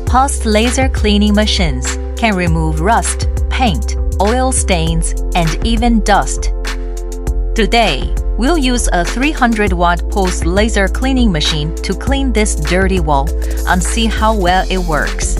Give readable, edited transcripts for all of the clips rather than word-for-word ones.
Pulsed laser cleaning machines can remove rust, paint, oil stains, and even dust. Today, we'll use a 300-watt pulsed laser cleaning machine to clean this dirty wall and see how well it works.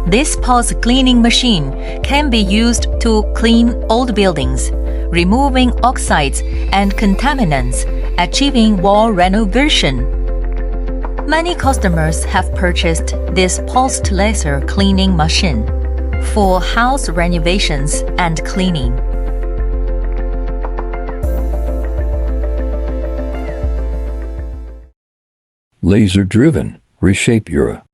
This pulse cleaning machine can be used to clean old buildings, removing oxides and contaminants, achieving wall renovation. Many customers have purchased this pulsed laser cleaning machine for house renovations and cleaning. Laser-driven, reshape your